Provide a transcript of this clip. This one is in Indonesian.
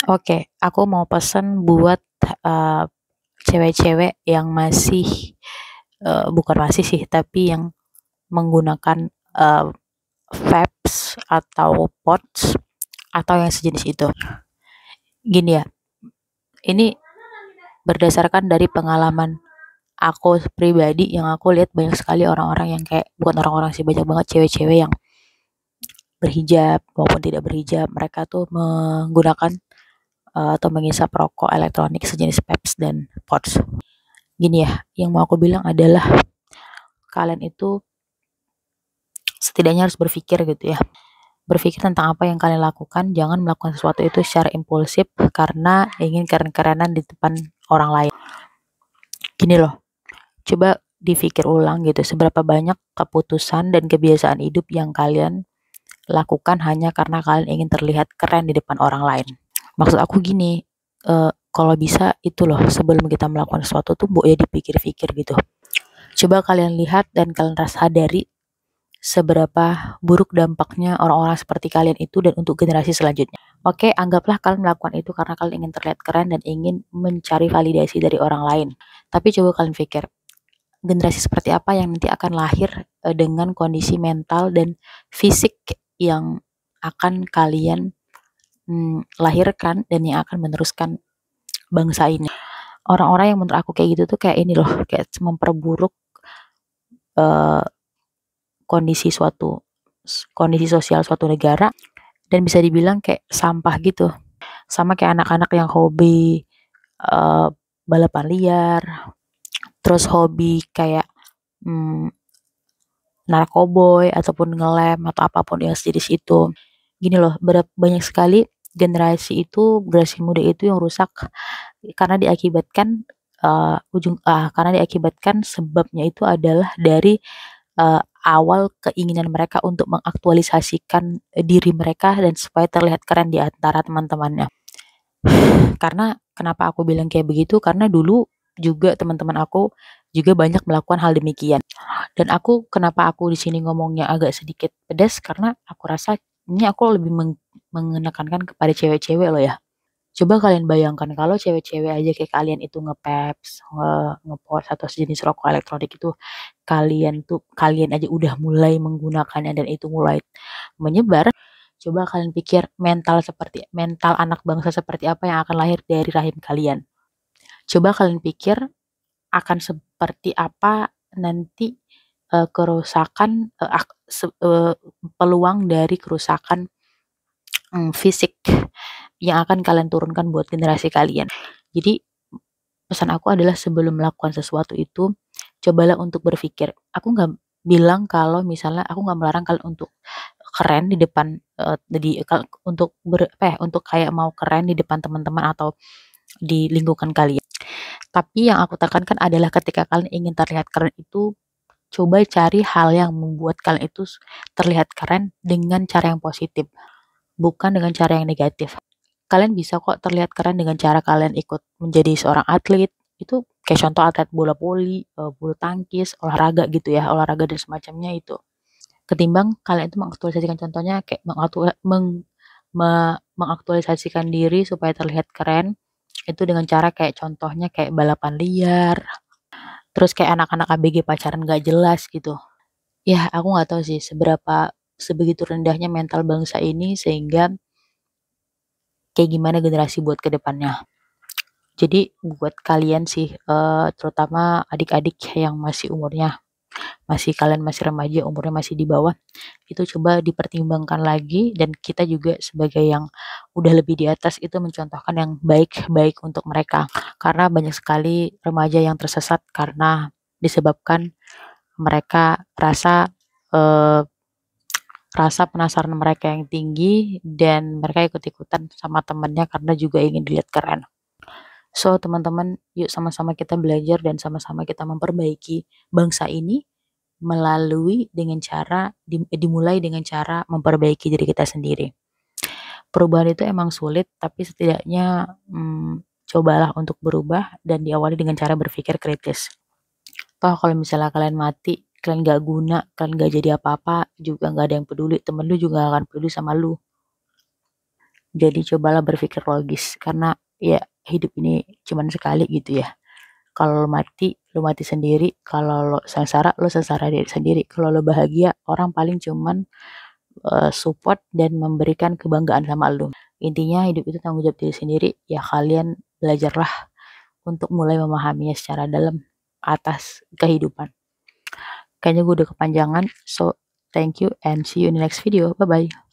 Oke, aku mau pesen buat, eee, cewek-cewek yang masih, bukan masih sih, tapi yang menggunakan, vapes atau pods atau yang sejenis itu. Gini ya, ini berdasarkan dari pengalaman aku pribadi yang aku lihat banyak sekali orang-orang yang kayak bukan orang-orang sih, banyak banget cewek-cewek yang berhijab maupun tidak berhijab, mereka tuh menggunakan, atau menghisap rokok elektronik sejenis vapes dan pods. Gini ya, yang mau aku bilang adalah kalian itu setidaknya harus berpikir gitu ya. Berpikir tentang apa yang kalian lakukan, jangan melakukan sesuatu itu secara impulsif karena ingin keren-kerenan di depan orang lain. Gini loh, coba dipikir ulang gitu, seberapa banyak keputusan dan kebiasaan hidup yang kalian lakukan hanya karena kalian ingin terlihat keren di depan orang lain. Maksud aku gini, kalau bisa itu loh, sebelum kita melakukan sesuatu tuh ya dipikir-pikir gitu. Coba kalian lihat dan kalian sadari seberapa buruk dampaknya orang-orang seperti kalian itu dan untuk generasi selanjutnya. Oke, anggaplah kalian melakukan itu karena kalian ingin terlihat keren dan ingin mencari validasi dari orang lain. Tapi coba kalian pikir, generasi seperti apa yang nanti akan lahir dengan kondisi mental dan fisik yang akan kalian lahirkan dan yang akan meneruskan bangsa ini. Orang-orang yang menurut aku kayak gitu tuh kayak ini loh, kayak memperburuk uh, kondisi sosial suatu negara dan bisa dibilang kayak sampah gitu. Sama kayak anak-anak yang hobi balapan liar, terus hobi kayak narkoboy ataupun ngelem atau apapun yang sejenis itu. Gini loh, banyak sekali generasi muda itu yang rusak karena diakibatkan karena diakibatkan sebabnya itu adalah dari awal keinginan mereka untuk mengaktualisasikan diri mereka dan supaya terlihat keren di antara teman-temannya. Karena kenapa aku bilang kayak begitu? Karena dulu juga teman-teman aku juga banyak melakukan hal demikian. Dan kenapa aku di sini ngomongnya agak sedikit pedas karena aku rasa ini aku lebih mengenekankan kepada cewek-cewek loh ya. Coba kalian bayangkan kalau cewek-cewek aja kayak kalian itu nge-vapes, nge-pods atau sejenis rokok elektronik itu kalian aja udah mulai menggunakannya dan itu mulai menyebar. Coba kalian pikir mental anak bangsa seperti apa yang akan lahir dari rahim kalian. Coba kalian pikir akan seperti apa nanti kerusakan peluang dari kerusakan fisik yang akan kalian turunkan buat generasi kalian. Jadi pesan aku adalah sebelum melakukan sesuatu itu cobalah untuk berpikir. Aku nggak bilang kalau misalnya aku nggak melarang kalian untuk keren di depan untuk kayak mau keren di depan teman-teman atau di lingkungan kalian. Tapi yang aku tekankan adalah ketika kalian ingin terlihat keren itu coba cari hal yang membuat kalian itu terlihat keren dengan cara yang positif, bukan dengan cara yang negatif. Kalian bisa kok terlihat keren dengan cara kalian ikut menjadi seorang atlet, itu kayak contoh atlet bola voli, bulu tangkis, olahraga gitu ya, olahraga dan semacamnya itu. Ketimbang kalian itu mengaktualisasikan contohnya kayak mengaktualisasikan diri supaya terlihat keren, itu dengan cara kayak contohnya kayak balapan liar, terus kayak anak-anak ABG pacaran gak jelas gitu. Ya, aku nggak tahu sih sebegitu rendahnya mental bangsa ini sehingga kayak gimana generasi buat ke depannya. Jadi buat kalian sih, terutama adik-adik yang kalian masih remaja, umurnya masih di bawah, itu coba dipertimbangkan lagi dan kita juga sebagai yang udah lebih di atas itu mencontohkan yang baik-baik untuk mereka. Karena banyak sekali remaja yang tersesat karena disebabkan mereka eee, rasa penasaran mereka yang tinggi dan mereka ikut-ikutan sama temennya karena juga ingin dilihat keren. So, teman-teman, yuk sama-sama kita belajar dan sama-sama kita memperbaiki bangsa ini dimulai dengan cara memperbaiki diri kita sendiri. Perubahan itu emang sulit, tapi setidaknya cobalah untuk berubah dan diawali dengan cara berpikir kritis. Toh kalau misalnya kalian mati, kalian gak guna, kalian gak jadi apa-apa, juga gak ada yang peduli, temen lu juga gak akan peduli sama lu. Jadi cobalah berpikir logis, karena ya hidup ini cuman sekali gitu ya. Kalau lu mati sendiri. Kalau lo sengsara diri sendiri. Kalau lo bahagia, orang paling cuman support dan memberikan kebanggaan sama lu. Intinya hidup itu tanggung jawab diri sendiri. Ya kalian belajarlah untuk mulai memahaminya secara dalam atas kehidupan. Kayaknya gue udah kepanjangan. So, thank you and see you in the next video. Bye-bye.